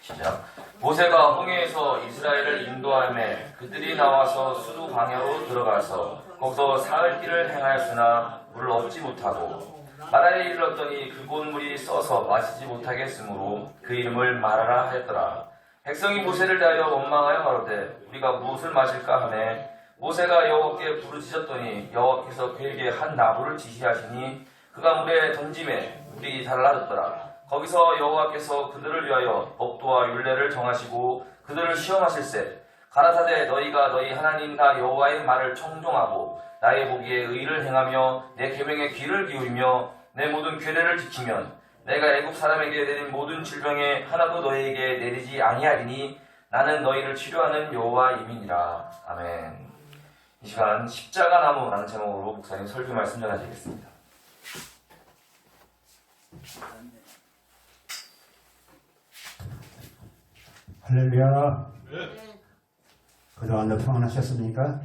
시작. 모세가 홍해에서 이스라엘을 인도하며 그들이 나와서 수두 광야로 들어가서 거기서 사흘 길을 행하였으나 물을 얻지 못하고 마라에 이르렀더니 그곳 물이 써서 마시지 못하게 했으므로 그 이름을 마라라 하였더라. 백성이 모세를 대하여 원망하여 가로되 우리가 무엇을 마실까 하매 모세가 여호와께 부르짖었더니 여호와께서 그에게 한 나무를 지시하시니 그가 물에 던짐에 물이 달라졌더라. 거기서 여호와께서 그들을 위하여 법도와 율례를 정하시고 그들을 시험하실세 가라사대 너희가 너희 하나님 나 여호와의 말을 청종하고 나의 보기에 의를 행하며 내 계명에 귀를 기울이며 내 모든 규례를 지키면 내가 애굽 사람에게 내린 모든 질병에 하나도 너희에게 내리지 아니하리니 나는 너희를 치료하는 여호와임이니라. 아멘. 이 시간 십자가 나무라는 제목으로 목사님 설교 말씀 전하시겠습니다. 할렐루야. 네. 그동안도 평안하셨습니까?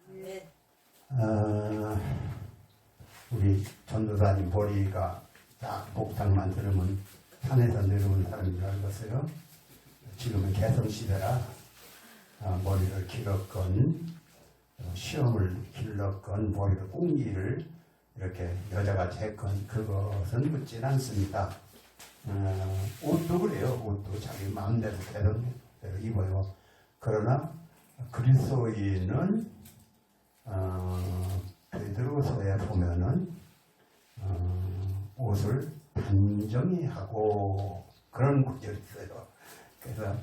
네. 우리 전도사님 머리가 딱 복당만 들으면 산에서 내려온 사람인 줄 알겠어요. 지금은 개성시대라 머리를 길었건 시험을 길렀건 머리를 꽁기를 이렇게 여자가 재건 그것은 묻진 않습니다. 옷도 그래요. 옷도 자기 마음대로 대로 입어요. 그러나 그리스도인은 베드로서에 보면은 옷을 단정히 하고 그런 구절이 있어요. 그래서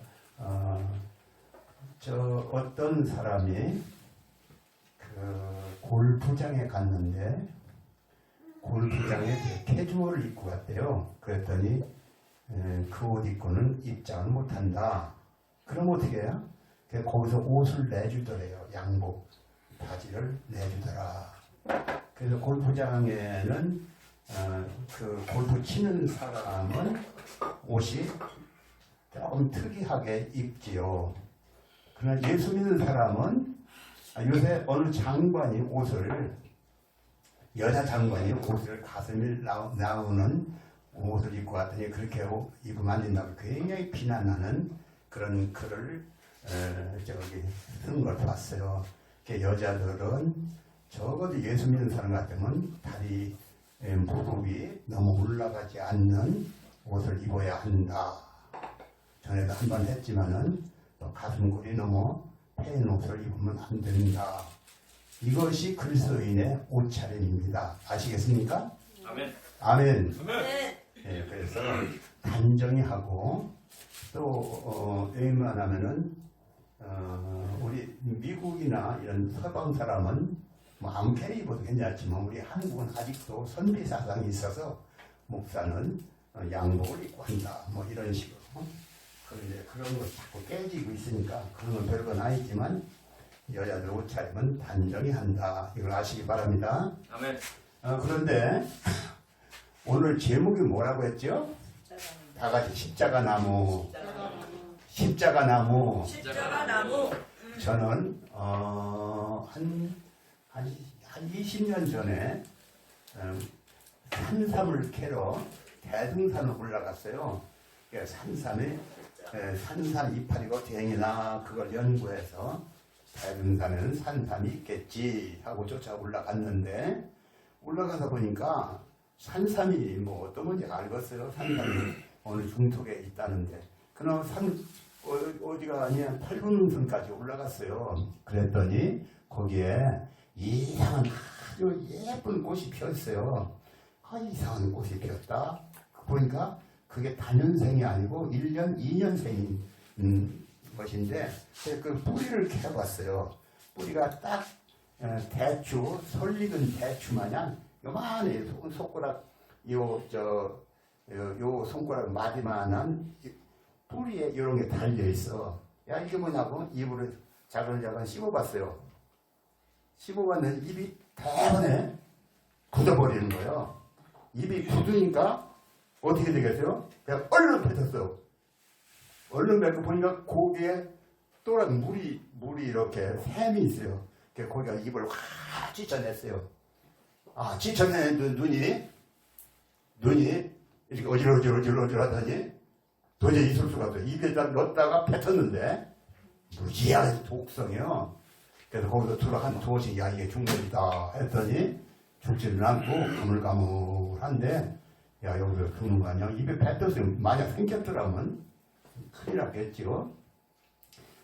어떤 사람이 그 골프장에 갔는데 골프장에 캐주얼을 입고 갔대요. 그랬더니 그 옷 입고는 입장을 못한다. 그럼 어떻게 해요? 거기서 옷을 내주더래요. 양복 바지를 내주더라. 그래서 골프장에는 그 골프 치는 사람은 옷이 조금 특이하게 입지요. 그러나 예수 믿는 사람은 요새 어느 장관이 옷을 여자 장관이 옷을 가슴이 나오는 옷을 입고 왔더니 그렇게 입으면 안 된다고 굉장히 비난하는 그런 글을 쓴 걸 봤어요. 여자들은 적어도 예수 믿는 사람 같으면 다리 무릎이 너무 올라가지 않는 옷을 입어야 한다. 전에도 한 번 했지만은 또 가슴골이 너무 패인 옷을 입으면 안 된다. 이것이 그리스도인의 옷차림입니다. 아시겠습니까? 아멘. 아멘. 네. 예, 그래서 단정히 하고 또 웬만하면은 우리 미국이나 이런 서방 사람은 뭐 아무렇게 입어도 괜찮지만 우리 한국은 아직도 선비 사상이 있어서 목사는 양복을 입고 한다. 뭐 이런 식으로. 그런데 그런 거 자꾸 깨지고 있으니까 그런 건 별건 아니지만 여자들 옷차림은 단정히 한다. 이걸 아시기 바랍니다. 아멘. 그런데 오늘 제목이 뭐라고 했죠? 다 같이 십자가 나무. 십자가 나무. 십자가 나무. 저는 한 20년 전에 산삼을 캐러 대등산을 올라갔어요. 산삼에 산삼 이파리가 쟁이나 그걸 연구해서 대등산에는 산삼이 있겠지 하고 쫓아 올라갔는데 올라가서 보니까 산삼이 뭐 어떤 건지 알겠어요. 산삼이 어느 중턱에 있다는데 그럼 어디가 아니야 8분선까지 올라갔어요. 그랬더니 거기에 이상한 아주 예쁜 꽃이 피었어요. 이상한 꽃이 피었다. 보니까 그게 단연생이 아니고 1년, 2년생인 것인데 그 뿌리를 캐봤어요. 뿌리가 딱 대추, 솔익은 대추 마냥 요만해. 손가락 요 손가락 마디만한 뿌리에 이런 게 달려 있어. 야 이게 뭐냐고 입으로 자글자글 씹어봤어요. 씹어봤는데 입이 대번에 굳어버리는 거예요. 입이 굳으니까 어떻게 되겠어요? 그냥 얼른 뱉었어. 얼른 뱉고 보니까 고기에 또란 물이 이렇게 샘이 있어요. 거기가 입을 확 찢어냈어요. 찢어낸 눈이 이렇게 어질어질하더니 도저히 있을 수가 없어요. 입에다 넣었다가 뱉었는데 무지하게 독성이요. 그래서 거기서 한 두어씩 야 이게 중독이다 했더니 죽지는 않고 가물가물한데 야 여기서 죽는 거 아니야? 입에 뱉었으면 만약 생겼더라면 큰일 났겠죠.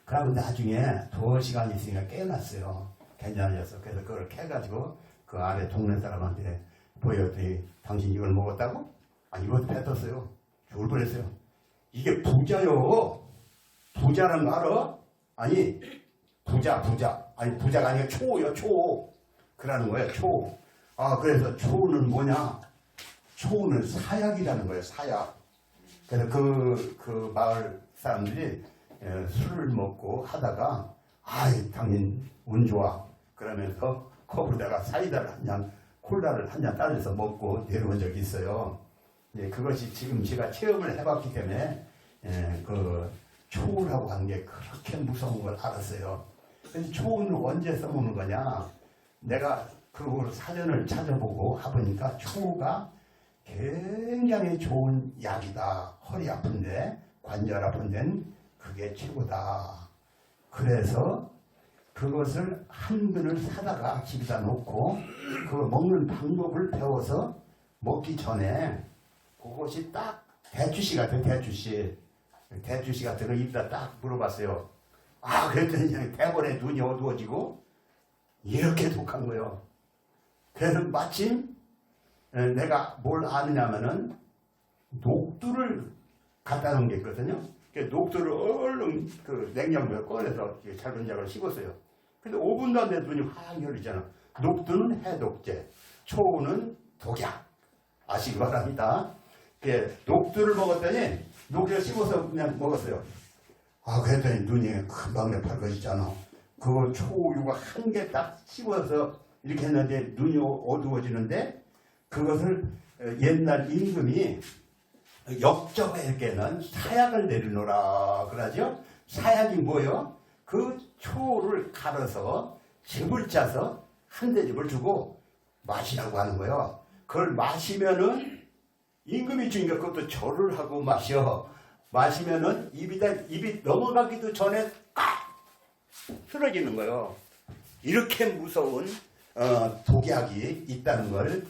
그러고 나중에 두어 시간이 있으니까 깨어났어요. 괜찮아졌어. 그래서 그걸 캐가지고 그 아래 동네 사람한테 보였더니 당신 이걸 먹었다고? 아니 이것도 뱉었어요. 죽을 뻔했어요. 이게 부자요. 부자라는 거 알아? 아니 부자. 아니 부자가 아니라 초요 초. 그러는 거예요 초. 아 그래서 초는 뭐냐? 초는 사약이라는 거예요 사약. 그래서 그 마을 사람들이 술을 먹고 하다가 아이 당신 운 좋아. 그러면서 컵에다가 사이다를 한 잔, 콜라를 한 잔 따라서 먹고 내려온 적이 있어요. 예, 그것이 지금 제가 체험을 해봤기 때문에 그 초라고 하는 게 그렇게 무서운 걸 알았어요. 그래서 초는 언제 써먹는 거냐? 내가 그 사전을 찾아보고 해보니까 초가 굉장히 좋은 약이다. 허리 아픈데, 관절 아픈 데는 그게 최고다. 그래서 그것을 한 근을 사다가 집에다 놓고 그 먹는 방법을 배워서 먹기 전에 그것이 딱 대추씨 같아요. 대추씨 같은 거 입에다 딱 물어봤어요. 아 그랬더니 그냥 대본에 눈이 어두워지고 이렇게 독한 거예요. 그래서 마침 내가 뭘 아느냐면은 녹두를 갖다 놓은 게 있거든요. 녹두를 얼른 그 냉장고에 꺼내서 작은 약을 씹었어요. 근데 5분도 안 돼도 눈이 확 열리잖아. 녹두는 해독제, 초는 독약. 아시기 바랍니다. 녹두를 먹었더니 녹두를 씹어서 그냥 먹었어요. 아 그랬더니 눈이 금방 밝아지잖아. 그거 초우유가 한 개 딱 씹어서 이렇게 했는데 눈이 어두워지는데 그것을 옛날 임금이 역적에게는 사약을 내리노라 그러죠. 사약이 뭐예요? 그 초를 갈아서 즙을 짜서 한 대접을 주고 마시라고 하는 거예요. 그걸 마시면은 임금이 주니까 그것도 절을 하고 마셔. 마시면은 입이 넘어가기도 전에 꽉 쓰러지는 거예요. 이렇게 무서운 독약이 있다는 걸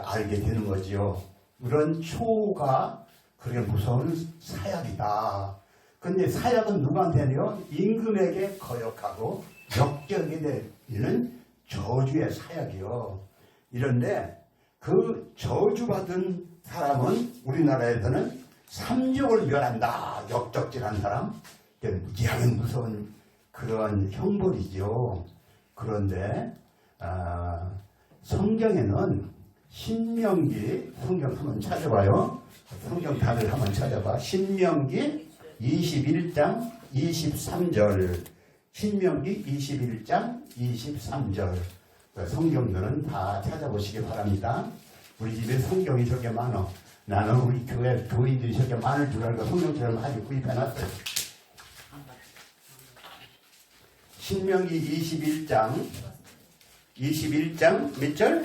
알게 되는 거지요. 그런 초가 그렇게 무서운 사약이다. 근데 사약은 누구한테요? 임금에게 거역하고 역적이 되는 저주의 사약이요. 이런데 그 저주받은 사람은 우리나라에서는 삼족을 멸한다. 역적질한 사람. 무지하게 무서운 그런 형벌이죠. 그런데 성경에는 신명기 성경 한번 찾아봐요. 성경 다들 한번 찾아봐. 신명기 21장 23절. 신명기 21장 23절. 성경들은 다 찾아보시기 바랍니다. 우리 집에 성경이 저렇게 많아. 나는 우리 교회 교인들이 저렇게 많을 줄 알고 성경처럼 아주 구입해놨어요. 신명기 21장 몇 절?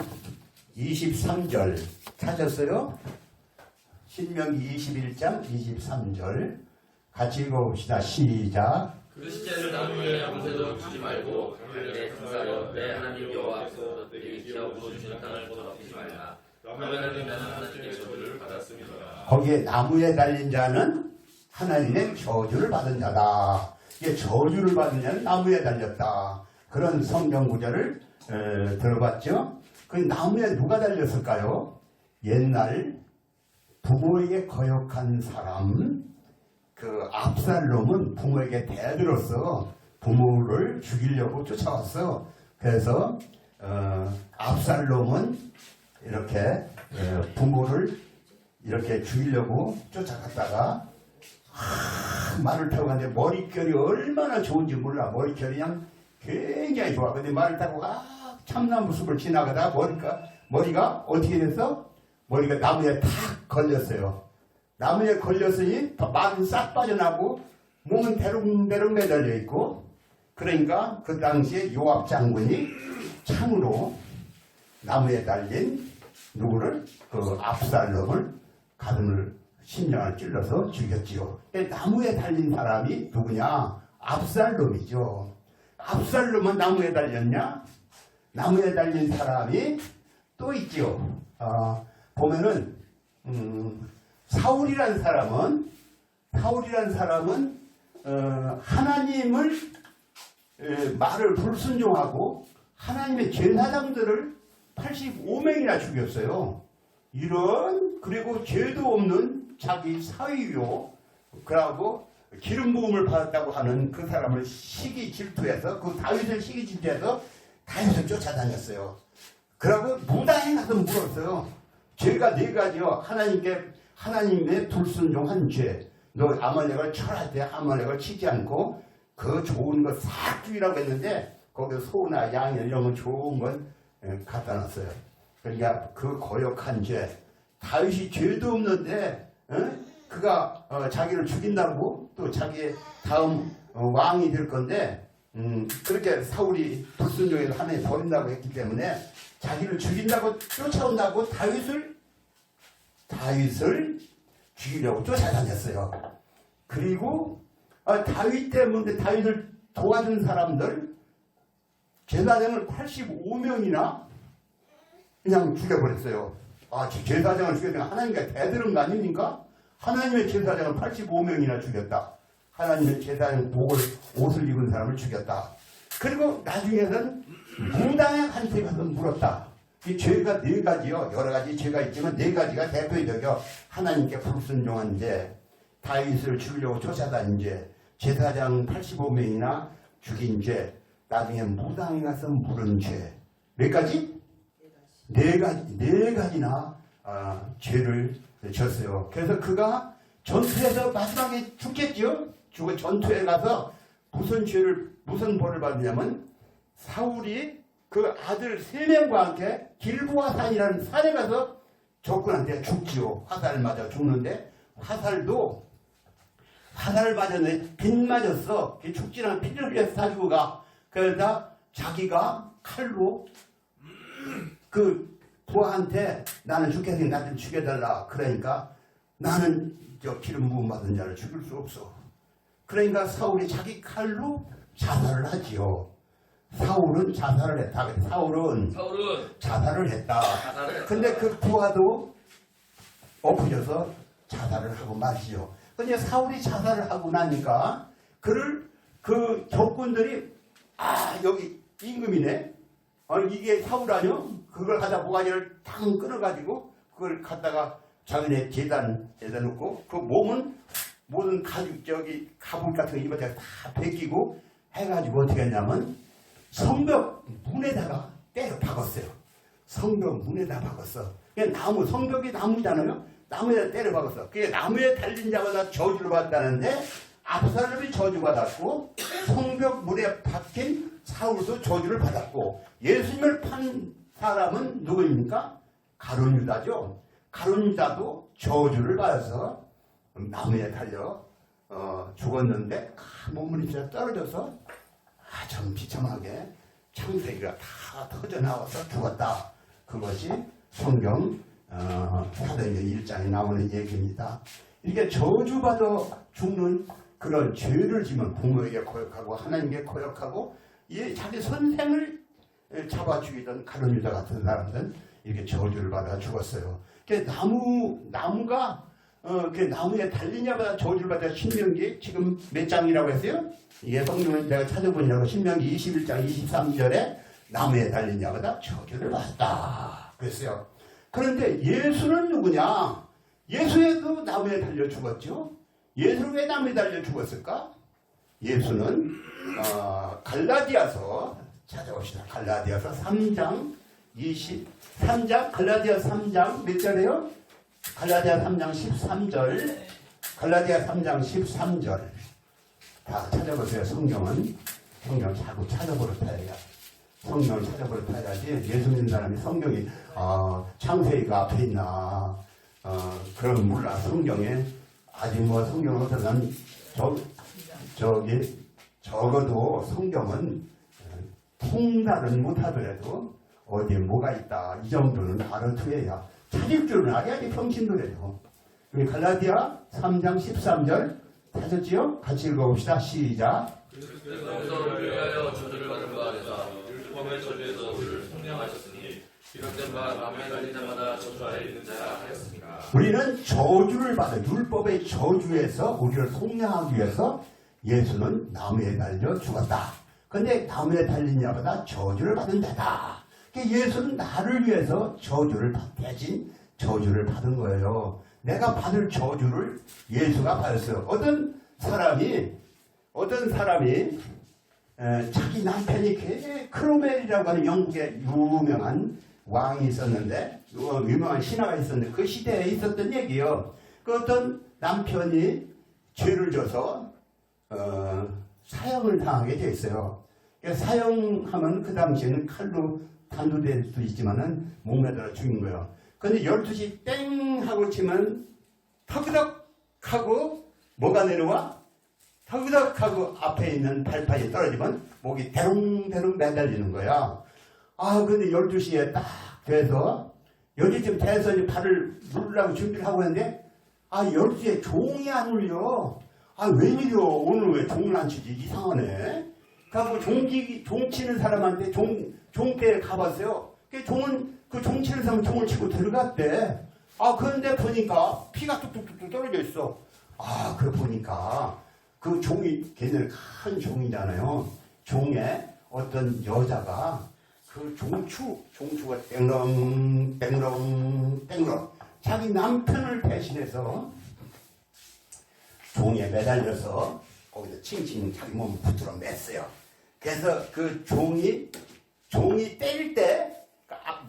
23절 찾았어요? 신명기 21장 23절 같이 읽어봅시다. 시작. 그 시체를 나무에 아무데도 두지 말고 하늘에 등사여 내 하나님 여호와 앞에서 너희들이 기업으로 주시는 땅을 더럽히지 말라. 그러면 너는 하나님께 저주를 받았습니다. 거기에 나무에 달린 자는 하나님의 저주를 받은 자다. 이게 저주를 받은 자는 나무에 달렸다. 그런 성경 구절을 들어봤죠? 그 나무에 누가 달렸을까요? 옛날 부모에게 거역한 사람, 그 압살롬은 부모에게 대들어서 부모를 죽이려고 쫓아왔어. 그래서 압살롬은 이렇게 부모를 이렇게 죽이려고 쫓아갔다가 말을 타고 갔는데 머릿결이 얼마나 좋은지 몰라. 머릿결이 그냥 굉장히 좋아. 근데 말을 타고 참나무 숲을 지나가다가 머리가 어떻게 됐어? 머리가 나무에 탁 걸렸어요. 나무에 걸렸으니 말은 싹 빠져나고 몸은 대롱대롱 매달려 있고, 그러니까 그 당시에 요압 장군이 창으로 나무에 달린 누구를? 그 압살롬을 가슴을 심장을 찔러서 죽였지요. 나무에 달린 사람이 누구냐? 압살롬이죠. 압살롬은 나무에 달렸냐? 나무에 달린 사람이 또 있지요. 보면은 사울이란 사람은 하나님을 말을 불순종하고 하나님의 제사장들을 85명이나 죽였어요. 그리고 죄도 없는 자기 사위요. 그러고 기름 부음을 받았다고 하는 그 사람을 시기 질투해서 그 다윗을 시기 질투해서 다윗을 쫓아다녔어요. 그러고 무당에 가서 물었어요. 죄가 4가지요. 하나님의 불순종한 죄. 너 아말렉을 철할 때 아말렉을 치지 않고 그 좋은 거 싹 죽이라고 했는데 거기서 소나 양 이런 건 좋은 건 갖다 놨어요. 그러니까 그 거역한 죄. 다윗이 죄도 없는데 그가 자기를 죽인다고 또 자기의 다음 왕이 될 건데 그렇게 사울이 불순종해서 하나님 버린다고 했기 때문에 자기를 죽인다고 쫓아온다고 다윗을 죽이려고 쫓아다녔어요. 그리고 다윗 때문에 다윗을 도와준 사람들 제사장을 85명이나 그냥 죽여버렸어요. 제사장을 죽였으면 하나님과 대들은 거 아닙니까? 하나님의 제사장을 85명이나 죽였다. 하나님의 제사장 옷을 입은 사람을 죽였다. 그리고 나중에는 무당한테 가서 물었다. 이 죄가 4가지요. 여러 가지 죄가 있지만 4가지가 대표적이요. 하나님께 불순종한 죄, 다윗을 죽이려고 쫓아다닌 죄, 제사장 85명이나 죽인 죄, 나중에 무당에 가서 물은 죄. 몇 가지? 4가지나 죄를 졌어요. 그래서 그가 전투에서 마지막에 죽겠죠. 전투에 가서 무슨 벌을 받느냐면 사울이 그 아들 3명과 함께 길보아 산이라는 산에 가서 적군한테 죽지요. 화살 맞아 죽는데 화살 맞았는데 빗 맞았어. 죽지는 피를 위해서 사주고 가. 그러다 자기가 칼로 그 부하한테 나는 죽겠으니까 나를 죽여달라. 그러니까 나는 기름 부음 받은 자를 죽일 수 없어. 그러니까 사울이 자기 칼로 자살을 하지요. 사울은 자살을 했다. 사울은 자살을 했다. 근데 그 부하도 엎어져서 자살을 하고 말이죠. 근데 사울이 자살을 하고 나니까 그 적군들이 여기 임금이네. 이게 사울 아니요? 그걸 갖다 모가지를 탁 끊어가지고 그걸 갖다가 자기네 재단에다 놓고 그 몸은 모든 가죽 가죽 같은 거 입었다가 다 벗기고 해가지고 어떻게 했냐면 성벽 문에다가 때려 박았어요. 성벽 문에다 박았어. 성벽이 나무잖아요. 나무에다 때려 박았어. 그게 나무에 달린 자마다 저주를 받았다는데 압살롬이 저주받았고 성벽 문에 박힌 사울도 저주를 받았고 예수님을 판 사람은 누구입니까? 가룟유다죠. 가룟유다도 저주를 받아서 나무에 달려 죽었는데 몸이 떨어져서 좀 비참하게 창세기가 다 터져나와서 죽었다. 그것이 성경 사도행전 1장에 나오는 얘기입니다. 이렇게 저주받아 죽는 그런 죄를 지면 부모에게 거역하고 하나님께 거역하고 자기 선생을 잡아 죽이던 가룟유다 같은 사람들은 이렇게 저주를 받아 죽었어요. 나무가 나무에 달리냐마다 저주를 받아 신명기 지금 몇 장이라고 했어요? 이게 성경을 내가 찾아보니라고 신명기 21장 23절에 나무에 달리냐마다 저주를 받았다 그랬어요. 그런데 예수는 누구냐? 예수에도 나무에 달려 죽었죠. 예수는 왜 나무에 달려 죽었을까? 예수는 갈라디아서 찾아봅시다. 갈라디아서 3장 갈라디아 3장 몇 절이에요? 갈라디아 3장 13절. 갈라디아 3장 13절. 다 찾아보세요. 성경 자꾸 찾아버릇해야 성경을 찾아버릇해야지. 예수 믿는 사람이 성경이 창세기가 앞에 있나 그럼 몰라. 성경에 아직 성경을 어쩌면 적어도 성경은 통달은 못하더라도 어디에 뭐가 있다 이 정도는 알아두어야 찾을 줄은 알아야지 평신도래도. 우리 갈라디아 3장 13절 찾았지요? 같이 읽어봅시다. 시작. 그래서 우리를 위하여 저주를 받은 바 되사 율법의 저주에서 우리를 속량하셨으니 기록된 바 나무에 달린 자마다 저주하여 있는 자라 하였습니다. 우리는 저주를 받아 율법의 저주에서 우리를 속량하기 위해서 예수는 나무에 달려 죽었다. 근데 나무에 달린 자마다 저주를 받은 자다. 그러니까 예수는 나를 위해서 대신 저주를 받은 거예요. 내가 받을 저주를 예수가 받았어요. 어떤 사람이 자기 남편이 크로멜이라고 하는 영국의 유명한 왕이 있었는데, 유명한 신하가 있었는데, 그 시대에 있었던 얘기요. 그 어떤 남편이 죄를 져서 사형을 당하게 돼 있어요. 사형하면 그 당시에는 칼로 단도될 수 있지만은 목매달아 죽인 거예요. 근데 12시 땡 하고 치면 터그덕 하고 뭐가 내려와? 터그덕 하고 앞에 있는 발판이 떨어지면 목이 대롱대롱 매달리는 거야. 근데 12시에 딱 돼서 12시쯤 돼서 이제 발을 누르려고 준비를 하고 있는데 12시에 종이 안 울려. 웬일이요? 오늘 왜 종을 안 치지? 이상하네. 그래서 종 치는 사람한테 종대에 가봤어요. 그 종 치는 사람은 종을 치고 들어갔대. 그런데 보니까 피가 뚝뚝뚝 떨어져 있어. 그래 보니까 그 종이 걔네는 큰 종이잖아요. 종에 어떤 여자가 그 종추가 땡렁 자기 남편을 대신해서 종에 매달려서 거기서 칭칭 자기 몸을 붙들어 맸어요. 그래서 그 종이 때릴 때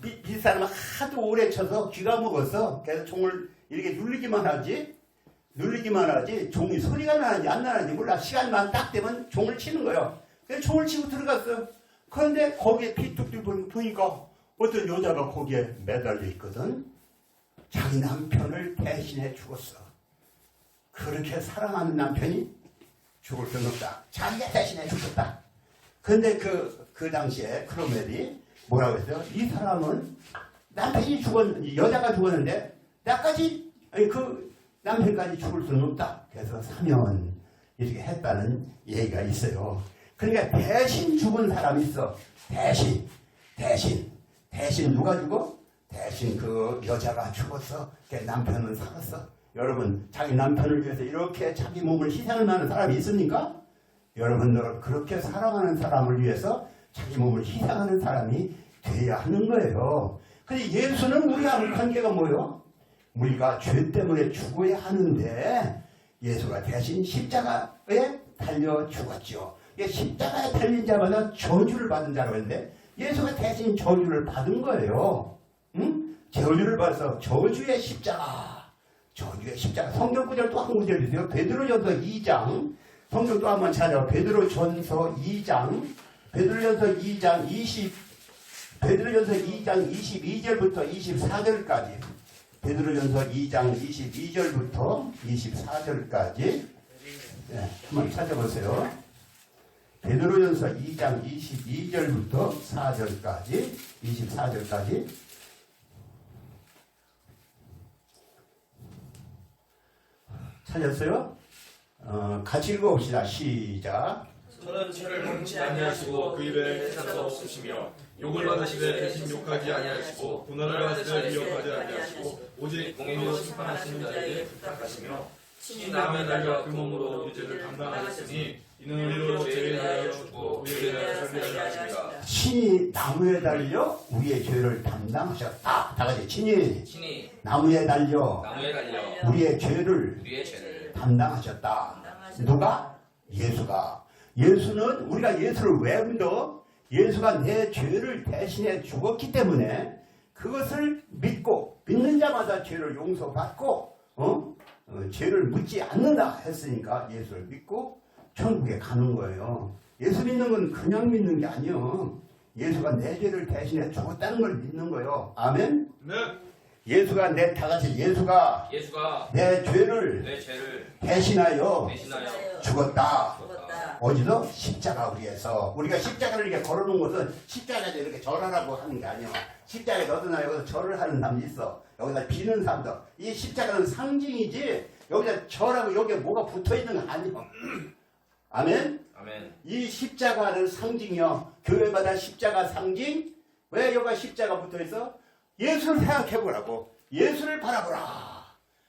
밑 사람은 하도 오래 쳐서 귀가 먹었어. 그래서 종을 이렇게 눌리기만 하지 종이 소리가 나는지 안 나는지 몰라. 시간만 딱 되면 종을 치는 거예요. 그래서 종을 치고 들어갔어요. 그런데 거기에 피 뚝뚝 보니까 어떤 여자가 거기에 매달려 있거든. 자기 남편을 대신해 죽었어. 그렇게 사랑하는 남편이 죽을 수는 없다. 자기가 대신해 죽었다. 근데 그 당시에 크로멜이 뭐라고 했어요? 이 사람은 남편이 여자가 죽었는데 그 남편까지 죽을 수는 없다. 그래서 사면 이렇게 했다는 얘기가 있어요. 그러니까 대신 죽은 사람이 있어. 대신 누가 죽어? 대신 그 여자가 죽었어. 남편은 살았어. 여러분, 자기 남편을 위해서 이렇게 자기 몸을 희생할 만한 사람이 있습니까? 여러분들은 그렇게 사랑하는 사람을 위해서 자기 몸을 희생하는 사람이 돼야 하는 거예요. 근데 예수는 우리하고 관계가 뭐예요? 우리가 죄 때문에 죽어야 하는데 예수가 대신 십자가에 달려 죽었죠. 십자가에 달린 자마다 저주를 받은 자라고 했는데 예수가 대신 저주를 받은 거예요. 저주를 받아서 저주의 십자가. 성경 구절 또 한 구절 주세요. 베드로전서 2장. 성경 또 한번 찾아요. 베드로전서 2장 22절부터 24절까지. 베드로전서 2장 22절부터 24절까지. 한번 찾아보세요. 베드로전서 2장 22절부터 4절까지, 24절까지. 찾았어요? 같이 읽어봅시다. 시작. 저는 죄를 범치 아니하시고 그 입에 해산도 없으시며 욕을 받으시되 대신 욕하지 아니하시고 고난을 받으시되 위협하지 아니하시고 오직 공의로 심판하시는 자에게 부탁하시며 친히 나무에 달려 그 몸으로 유죄를 감당하셨으니 이는 우리로 죄에 대하여 죽고 우리에 대하여 살리려 하십니다. 친히 나무에 달려 우리의 죄를 담당하셨다. 다 같이 친히 나무에 달려 우리의 죄를 담당하셨다. 누가? 예수가. 예수는 우리가 예수를 왜 믿어? 예수가 내 죄를 대신해 죽었기 때문에 그것을 믿는 자마다 죄를 용서받고 죄를 묻지 않는다 했으니까 예수를 믿고 천국에 가는 거예요. 예수 믿는 건 그냥 믿는 게 아니에요. 예수가 내 죄를 대신해 죽었다는 걸 믿는 거예요. 아멘? 네. 예수가 내 내 죄를 대신하여 죽었다. 어디서? 십자가 위에서. 우리가 십자가를 이렇게 걸어놓은 것은 십자가에서 이렇게 절하라고 하는 게 아니야. 십자가에 어디나 여기서 절을 하는 사람이 있어. 여기다 비는 사람도. 이 십자가는 상징이지 여기다 절하고 여기에 뭐가 붙어있는 거 아니야. 아멘? 아멘. 이 십자가는 상징이요. 교회마다 십자가 상징. 왜 여기가 십자가 붙어있어? 예수를 생각해보라고. 예수를 바라보라.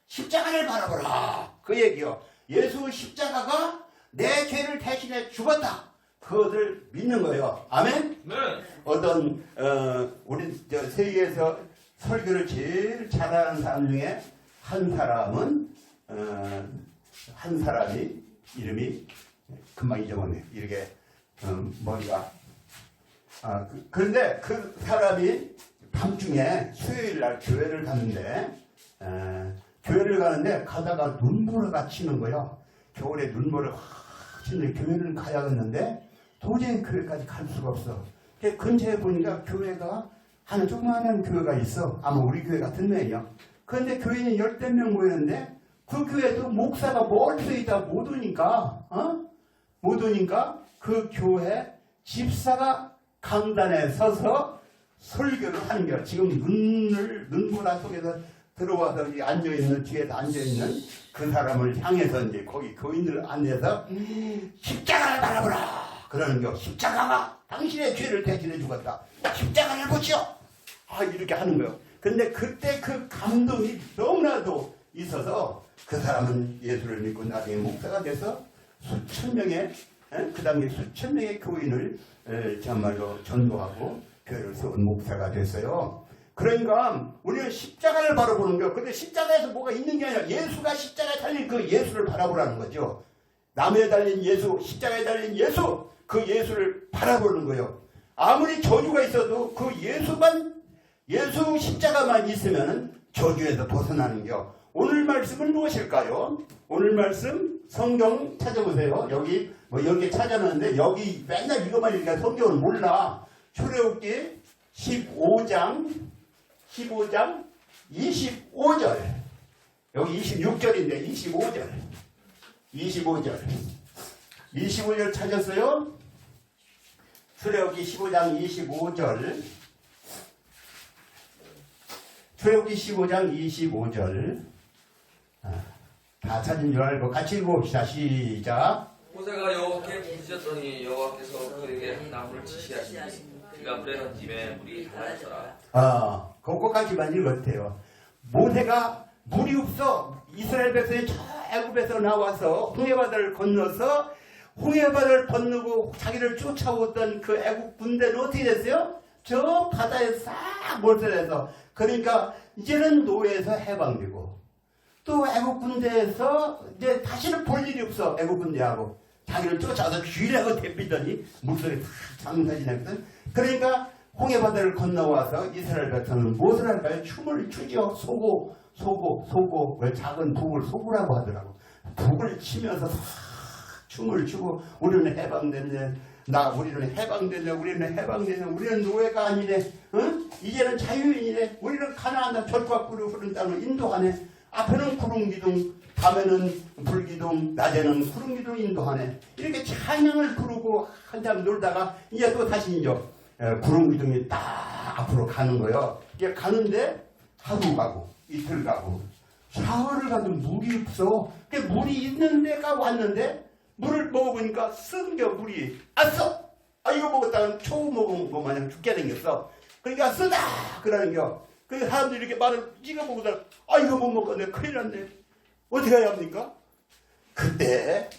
십자가를 바라보라. 그 얘기요. 예수 십자가가 내 죄를 대신해 죽었다. 그것을 믿는 거예요. 아멘? 네. 어떤 우리 세계에서 설교를 제일 잘하는 사람 중에 한 사람은 한 사람이 이름이 금방 잊어버렸네. 이렇게 머리가 그런데 그 사람이 밤중에 수요일 날 교회를 갔는데 교회를 가는데 가다가 눈보라가 치는 거예요. 겨울에 눈보라가 확 치는데 교회를 가야겠는데 도저히 교회까지 갈 수가 없어. 근처에 보니까 교회가 하나 조그마한 교회가 있어. 아마 우리 교회 같은 데예요. 그런데 교회는 10명 모였는데 그 교회도 목사가 멀리서 있다 못 오니까 못 오니까 그 교회 집사가 강단에 서서 설교를 하는 거야. 지금 눈보라 속에서 들어와서 앉아있는, 뒤에서 앉아있는 그 사람을 향해서 이제 거기 교인들 안에서 십자가를 바라보라! 그러는 거. 십자가가 당신의 죄를 대신해 죽었다. 십자가를 보시오! 이렇게 하는 거예요. 근데 그때 그 감동이 너무나도 있어서 그 사람은 예수를 믿고 나중에 목사가 돼서 수천 명의, 그 당시에 수천 명의 교인을 정말로 전도하고 교회를 세운 목사가 됐어요. 그러니까 우리는 십자가를 바라보는 거예요. 근데 십자가에서 뭐가 있는 게 아니라 예수가 십자가에 달린 그 예수를 바라보라는 거죠. 나무에 달린 예수, 십자가에 달린 예수, 그 예수를 바라보는 거예요. 아무리 저주가 있어도 그 예수 십자가만 있으면 저주에서 벗어나는 겨. 오늘 말씀은 무엇일까요? 오늘 말씀 성경 찾아보세요. 여기 여기 찾아놨는데 여기 맨날 이것만 읽으니까 성경을 몰라. 출애굽기 15장 25절 여기 26절인데 25절 찾았어요? 출애굽기 15장 25절 출애굽기 15장 25절 다 찾은 줄 알고 같이 읽어봅시다. 시작. 모세가 여호와께 부르짖었더니 여호와께서 그에게 한 나무를 지시하시니 그가 물에 던짐에 물이 달아졌더라. 그것까지만 읽었대요. 모세가 물이 없어. 이스라엘 백성이 저 애굽에서 나와서 홍해바다를 건너서 홍해바다를 건너고 자기를 쫓아오던 그 애굽 군대는 어떻게 됐어요? 저 바다에 싹 몰살해서 그러니까 이제는 노예에서 해방되고 또 애국 군대에서 이제 다시는 볼 일이 없어. 애국 군대하고 자기를 쫓아서 쥐라고 대피더니 물속에 다 장사지냈거든. 그러니까 홍해바다를 건너와서 이스라엘 백성은 무엇을 할까요? 춤을 추죠. 소고 왜 작은 북을 소고라고 하더라고. 북을 치면서 춤을 추고 우리는 해방됐네. 우리는 해방됐네. 우리는 노예가 아니네. 응? 이제는 자유인이네. 우리는 가나안 젖과 꿀이 흐르는 땅을 인도하네. 앞에는 구름기둥, 밤에는 불기둥, 낮에는 구름기둥 인도하네. 이렇게 찬양을 부르고 한참 놀다가 이제 또 다시 이제 구름기둥이 딱 앞으로 가는 거예요. 이게 가는데 하루 가고 이틀 가고 사흘을 가도 물이 없어. 물이 있는 데가 왔는데 물을 먹어보니까 쓴 게 물이 써. 이거 먹었다가 초 먹은 거 마냥 죽게 생겼어. 그러니까 쓰다 그러는 겨. 그래서 사람들이 이렇게 말을 찍어보고서 이거 못 먹었네. 큰일 났네. 어떻게 해야 합니까? 그때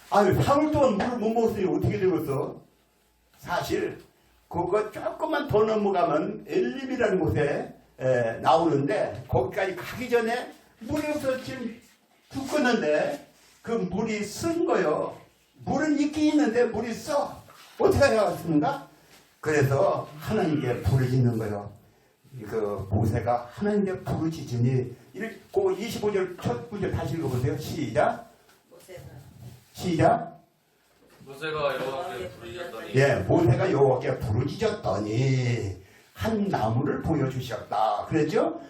사흘 동안 물을 못 먹었으니 어떻게 되겠어? 사실 그거 조금만 더 넘어가면 엘림이라는 곳에 나오는데 거기까지 가기 전에 물이 없어서 지금 죽겠는데 그 물이 쓴 거요. 물은 있긴 있는데 물이 써. 어떻게 해야 하겠습니까? 그래서 하나님께 부르짖는 거예요. 그 모세가 하나님께 부르짖으니 이렇게 25절 첫 구절 다시 읽어보세요. 시작. 모세가 여호와께 부르짖었더니 모세가 여호와께 부르짖었더니 한 나무를 보여주셨다. 그랬죠?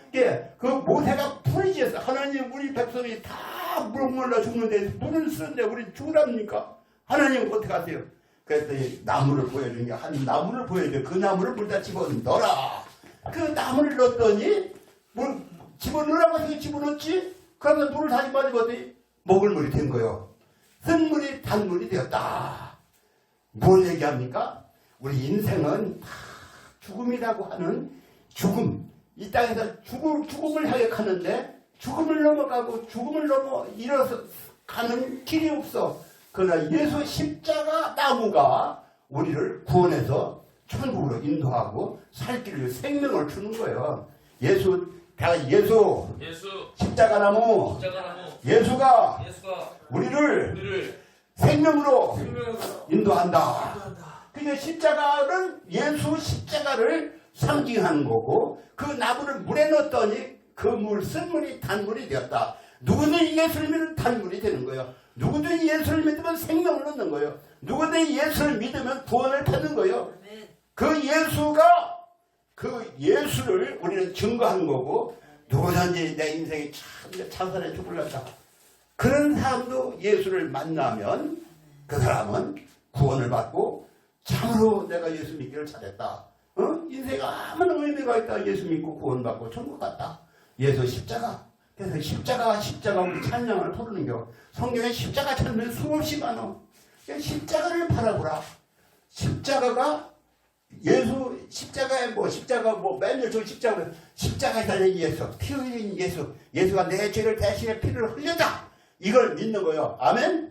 그 모세가 부르짖었어. 하나님 우리 백성이 다 목말라 죽는데 물을 쓰는데 우리 죽으랍니까? 하나님 어떻게 하세요? 그랬더니 나무를 보여주는 게 한 나무를 보여줘. 그 나무를 물다 집어넣어라. 그 나무를 넣었더니 물 집어넣으라고 해서 집어넣었지. 그러면 물을 다시 마시더니 먹을 물이 된 거예요. 쓴 물이 단물이 되었다. 뭘 얘기합니까? 우리 인생은 다 죽음이라고 하는 죽음. 이 땅에서 죽음을 향해 가는데 죽음을 넘어가고 죽음을 넘어 일어서 가는 길이 없어. 그러나 예수 십자가 나무가 우리를 구원해서 천국으로 인도하고 살 길을 생명을 주는 거예요. 예수 십자가 나무 예수가 우리를 생명으로 인도한다. 그러니까 십자가는 예수 십자가를 상징하는 거고 그 나무를 물에 넣었더니 그 물, 쓴물이 단물이 되었다. 누구든지 예수를 믿으면 단물이 되는 거예요. 누구든지 예수를 믿으면 생명을 얻는 거예요. 누구든지 예수를 믿으면 구원을 받는 거예요. 그 예수를 우리는 증거하는 거고 누구든지 내 인생이 참 찬선해 죽을란다. 그런 사람도 예수를 만나면 그 사람은 구원을 받고 참으로 내가 예수 믿기를 잘했다. 인생에 아무나 의미가 있다. 예수 믿고 구원받고 천국 갔다. 예수 십자가. 그래서 십자가 우리 찬양을 부르는 겨. 성경에 십자가 찬양이 수없이 많아. 십자가를 바라보라. 십자가가 예수 십자가에 맨날 저 십자가에 달린 예수, 피 흘린 예수, 예수가 내 죄를 대신에 피를 흘렸다. 이걸 믿는 거예요. 아멘.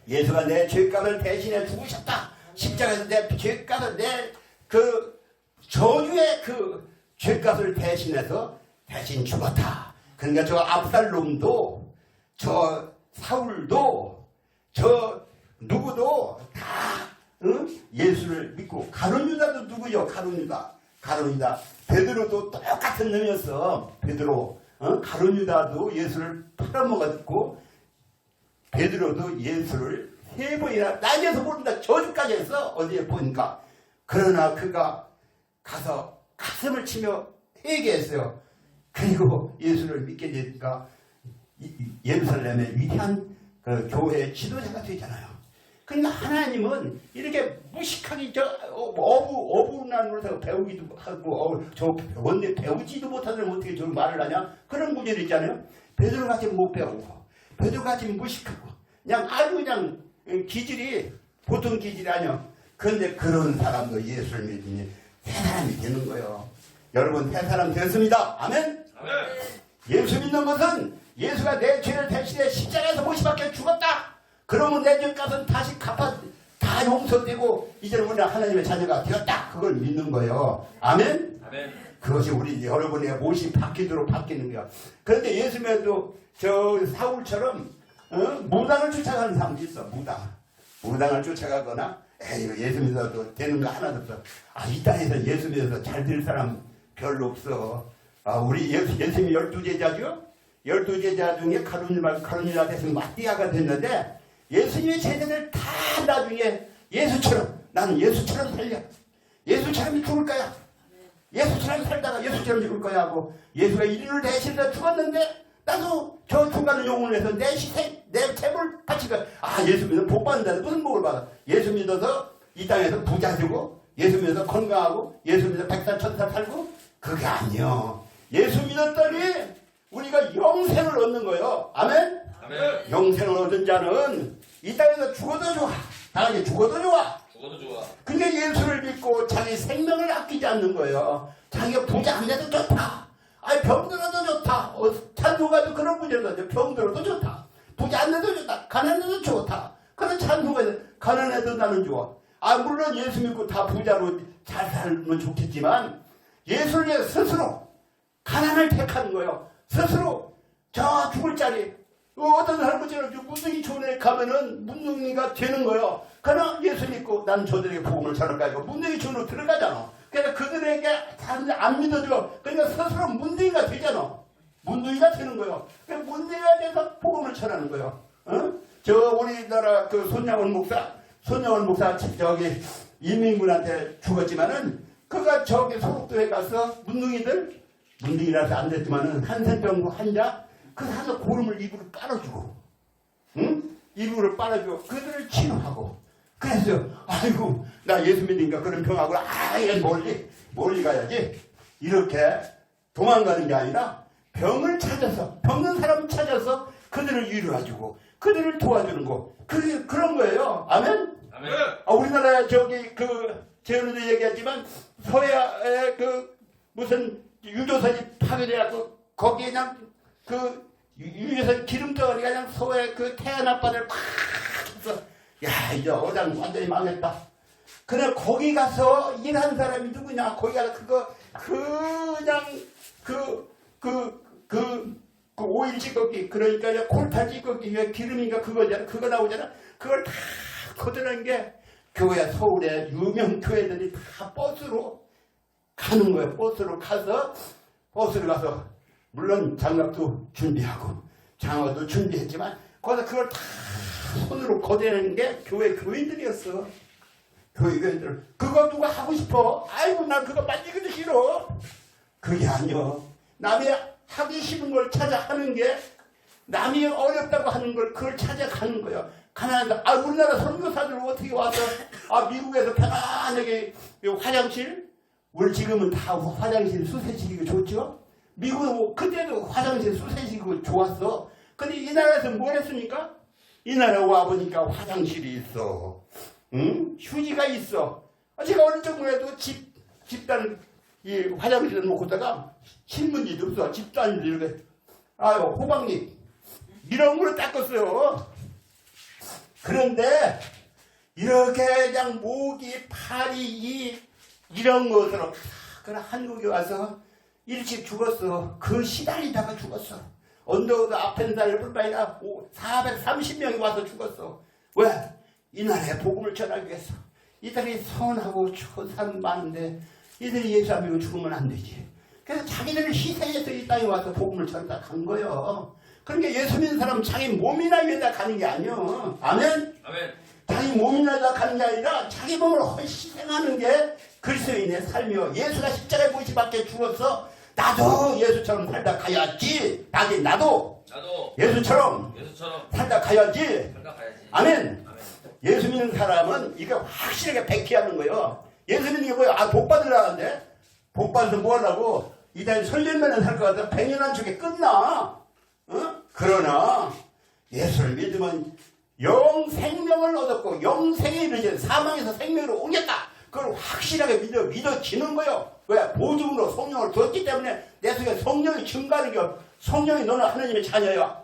예수가 내 죄값을 대신해 죽으셨다. 십자가에서 내 죄값을 내 그 저주의 그 죄값을 대신해서 대신 죽었다. 그러니까 저 압살롬도 저 사울도 저 누구도 다 예수를 믿고 가룟유다도 누구요? 가룟유다 베드로도 똑같은 놈이었어. 베드로 가룟유다도 예수를 팔아먹었고 베드로도 예수를 3번이나 낮에서 모른다 저주까지 했어. 어디에 보니까. 그러나 그가 가서 가슴을 치며 회개했어요. 그리고 예수를 믿게 되니까 예루살렘의 위대한 그 교회의 지도자가 되잖아요. 그러니까 하나님은 이렇게 무식하게 어부난 노릇하고 배우기도 하고 저 원래 배우지도 못하는 어떻게 저런 말을 하냐? 그런 문제도 있잖아요. 베드로같이 못 배우고 베드로같이 무식하고 그냥 아주 그냥 기질이 보통 기질이 아니야. 그런데 그런 사람도 예수를 믿으니 새 사람이 되는 거예요. 여러분 새 사람 되었습니다. 아멘? 예수 믿는 것은 예수가 내 죄를 대신해 십자가에서 못 박혀 죽었다. 그러면 내 죄값은 다시 다 용서되고 이제는 우리는 하나님의 자녀가 되었다. 그걸 믿는 거예요. 아멘? 그것이 우리 여러분의 못이 바뀌도록 바뀌는 거야. 그런데 예수 믿어도 저 사울처럼 무당을 쫓아가는 사람도 있어. 무당을 쫓아가거나 예수 믿어도 되는 거 하나도 없어. 이 땅에서 예수 믿어서 잘 될 사람 별로 없어. 우리 예수님이 12제자죠? 12제자 중에 가룟유다 대신 마띠아가 됐는데 예수님의 제자들 다 나중에 나는 예수처럼 살려. 예수처럼 죽을 거야. 예수처럼 살다가 예수처럼 죽을 거야 하고 예수가 인류를 대신해서 죽었는데 나도 저 죽어가는 영혼을 해서 내 희생, 내 재물 바치가 예수 믿으면 복 받는다. 무슨 복을 받아? 예수 믿어서 이 땅에서 부자 되고 예수 믿어서 건강하고 예수 믿어서 백살천살 살고 그게 아니요. 예수 믿었더니 우리가 영생을 얻는 거예요. 아멘? 영생을 얻은 자는 이 땅에서 죽어도 좋아. 당연히 죽어도 좋아. 그게 예수를 믿고 자기 생명을 아끼지 않는 거예요. 자기가 부자 안 돼도 좋다. 병들어도 좋다. 찬송가도 그런 문제가 있는데 병들어도 좋다. 부자 안 돼도 좋다. 가난해도 좋다. 그런 찬송가 가난해도 나는 좋아. 물론 예수 믿고 다 부자로 잘 살면 좋겠지만 예수를 위해 스스로 가난을 택하는 거예요. 스스로 저 죽을 자리 어떤 할아버지는 문둥이 촌에 가면은 문둥이가 되는 거예요. 그러나 예수 믿고 난 저들에게 복음을 전할까 하고 문둥이 촌으로 들어가잖아. 그러니까 그들에게 사람들이 안 믿어줘. 그러니까 스스로 문둥이가 되잖아. 문둥이가 되는 거예요. 그러니까 문둥이가 돼서 복음을 전하는 거예요. 저 우리나라 그 손양원 목사 저기 이민군한테 죽었지만은 그가 저기 소록도에 가서 문둥이라서 안 됐지만은 한센병구 환자 그 사서 고름을 입으로 깔아주고, 이불을 빨아주고 그들을 치료하고 그래서 아이고 나 예수 믿으니까 그런 병하고 아예 멀리 가야지 이렇게 도망가는 게 아니라 병을 찾아서 병든 사람을 찾아서 그들을 위로해주고 그들을 도와주는 거 그런 거예요. 아멘. 아멘. 우리나라 제어도 얘기했지만 서해에 무슨 유조선이 파괴돼갖고 거기에 그냥 유조선 기름덩어리가 그냥 서해 태안 앞바다를 팍 해서 야 이제 어장 완전히 망했다. 그래 거기 가서 일한 사람이 누구냐? 거기 가서 그냥 오일 찌꺼기 그러니까 콜타 찌꺼기 기름인가 그거잖아. 그거 나오잖아. 그걸 다 걷어낸 게 교회 서울에 유명 교회들이 다 버스로 가는 거예요. 버스로 가서 물론 장갑도 준비하고 장어도 준비했지만 거기서 그걸 다 손으로 걷어내는 게 교인들이었어. 교인들 그거 누가 하고 싶어? 아이고 난 그거 만지기도 싫어. 그게 아니여. 남이 하기 싫은 걸 찾아 하는 게 남이 어렵다고 하는 걸 그걸 찾아가는 거야. 가난하다. 우리나라 선교사들 어떻게 와서 미국에서 편안하게 화장실 우리 지금은 다 화장실 수세식이 좋죠. 미국은 그때도 화장실 수세식이 좋았어. 근데 이 나라에서 뭘 했습니까? 이 나라 와보니까 화장실이 있어. 응? 휴지가 있어. 제가 어느 정도 해도 집단 이 화장실을 놓고다가 신문지도 없어. 집도 아닌데 이렇게 호박잎 이런 걸로 닦았어요. 그런데 이렇게 그냥 모기, 파리 이런 것으로 그냥 한국에 와서 일찍 죽었어. 시달리다가 죽었어. 언더우드 아펜달뿐만 아니라 430명이 와서 죽었어. 왜? 이 나라에 복음을 전하기 위해서. 이들이 선하고 좋은 사람 많은데 이들이 예수 안 믿고 죽으면 안 되지. 그래서 자기들을 희생해서 이 땅에 와서 복음을 전하다 간 거예요. 그러니까 예수 믿는 사람은 자기 몸이나 위에다 가는 게 아니요. 아멘? 아멘. 자기 몸이나 가는 게 아니라 자기 몸을 희생하는 게 그리스도인의 삶이요. 예수가 십자가에 못 박혀 죽어서 나도 예수처럼 살다 가야지. 나도 예수처럼 살다 가야지. 아멘. 예수 믿는 사람은 이거 확실하게 백기하는 거예요. 예수 믿는 게 뭐야? 복 받으려는데 복 받아서 뭐 하려고? 이달 설렘만은 살 것 같아. 100년 한 쪽에 끝나. 그러나 예수를 믿으면 영생명을 얻었고 영생에 이르지 사망에서 생명으로 옮겼다. 그걸 확실하게 믿어지는 거예요. 왜? 보증으로 성령을 줬기 때문에 내 속에 성령이 증가하는 게 성령이 너는 하나님의 자녀야.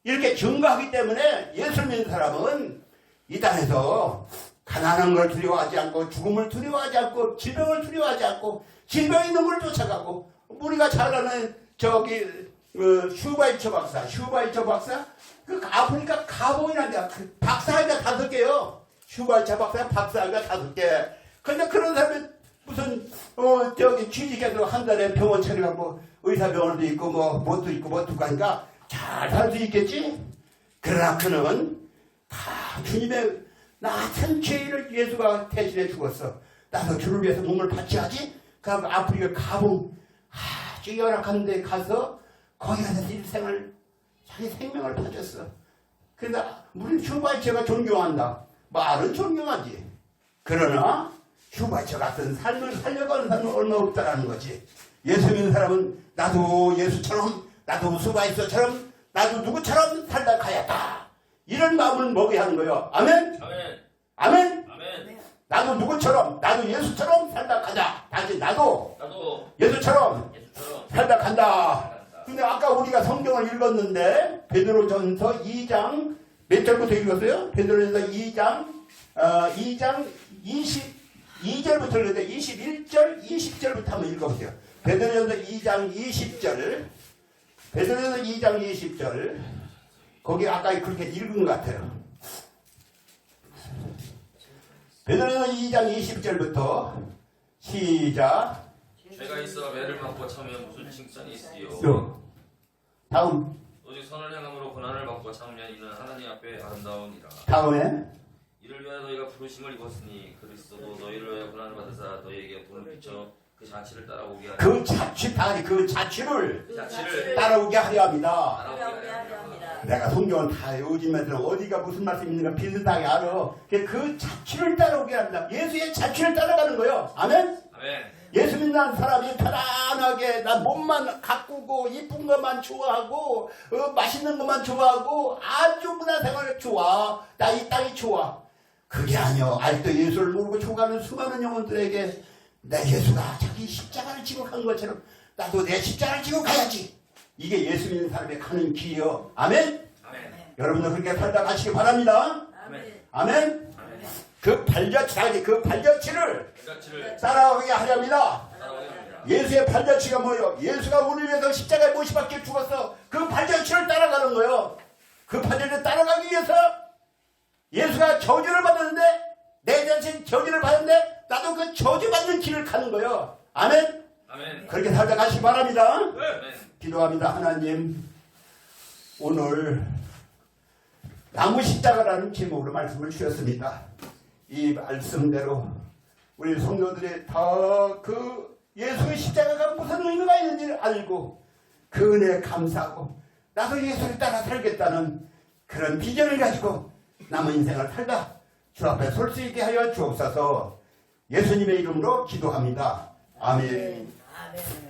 이렇게 증가하기 때문에 예수를 믿는 사람은 이 땅에서 가난한 걸 두려워하지 않고 죽음을 두려워하지 않고 질병을 두려워하지 않고 질병 있는 걸 쫓아가고 우리가 잘 아는 슈바이처 박사 아프리카 가봉이란데 박사가 5개요. 슈바이처 박사가 5개. 근데 그런 사람이 무슨 취직해서 한 달에 병원 차려갖고 의사병원도 있고 뭣도 있고 하니까 잘 살 수 있겠지. 그러나 그는 다 주님의 나 같은 죄인을 예수가 대신해 죽었어. 나도 주를 위해서 몸을 바치하지. 그래서 아프리카 가봉 아주 열악한 데 가서 거기 가서 일생을 자기 생명을 바쳤어. 그러니까 우리 슈바이처가 존경한다. 말은 존경하지. 그러나 슈바이처 같은 삶을 살려가는 사람은 얼마 없다라는 거지. 예수 믿는 사람은 나도 예수처럼 나도 슈바이처처럼 나도 누구처럼 살다 가야겠다. 이런 마음을 먹어야 하는 거예요. 아멘? 아멘? 나도 누구처럼 나도 예수처럼 살다 가자. 다시 나도 예수처럼 살다 간다. 근데 아까 우리가 성경을 읽었는데 베드로전서 2장 몇 절부터 읽었어요? 베드로전서 2장 22절부터 읽었는데 21절 20절부터 한번 읽어보세요. 베드로전서 2장 20절 베드로전서 2장 20절 거기 아까 그렇게 읽은 것 같아요. 베드로전서 2장 20절부터 시작. 죄가 있어 매를 맞고 참으면 무슨 칭찬이 있으리요. 다음. 오직 선을 행함으로 고난을 받고 참으면 이는 하나님 앞에 아름다우니라. 다음에 이를 위하여 너희가 부르심을 입었으니 그리스도도 너희를 위하여 고난을 받으사 너희에게 돈을 비춰 그 자취를 따라오게 하려 그 자취를 그 자취를 따라오게 하려 합니다. 따라오게 하려 합니다. 내가 성경은 다 요즘에 들어 어디가 무슨 말씀이 있는가 비슷하게 알아. 그 자취를 따라오게 합니다. 예수의 자취를 따라가는 거예요. 아멘? 아멘. 예수 믿는 사람이 편안하게 나 몸만 가꾸고 이쁜 것만 좋아하고 맛있는 것만 좋아하고 아주 문화생활이 좋아. 나 이 땅이 좋아. 그게 아니요. 아직도 예수를 모르고 죽어가는 수많은 영혼들에게 내 예수가 자기 십자가를 지고 간 것처럼 나도 내 십자가를 지고 가야지. 이게 예수 믿는 사람의 가는 길이요. 아멘? 아멘. 여러분들 그렇게 살다 가시기 바랍니다. 아멘. 아멘? 아멘. 그 발자취를 그 자취를 따라오게 하렵니다. 따라오게 합니다. 예수의 발자취가 뭐예요? 예수가 우리를 위해서 십자가에 못 박혀 죽었어. 그 발자취를 따라가는 거예요. 그 발자취를 따라가기 위해서 예수가 저주를 받았는데 내 자신 저주를 받았는데 나도 그 저주받는 길을 가는 거예요. 아멘? 아멘. 그렇게 살다 가시기 바랍니다. 아멘. 기도합니다. 하나님, 오늘 나무 십자가라는 제목으로 말씀을 주셨습니다. 이 말씀대로 우리 성도들이 다 그 예수의 십자가가 무슨 의미가 있는지를 알고 그 은혜에 감사하고 나도 예수를 따라 살겠다는 그런 비전을 가지고 남은 인생을 살다 주 앞에 설 수 있게 하여 주옵소서. 예수님의 이름으로 기도합니다. 아멘. 아멘.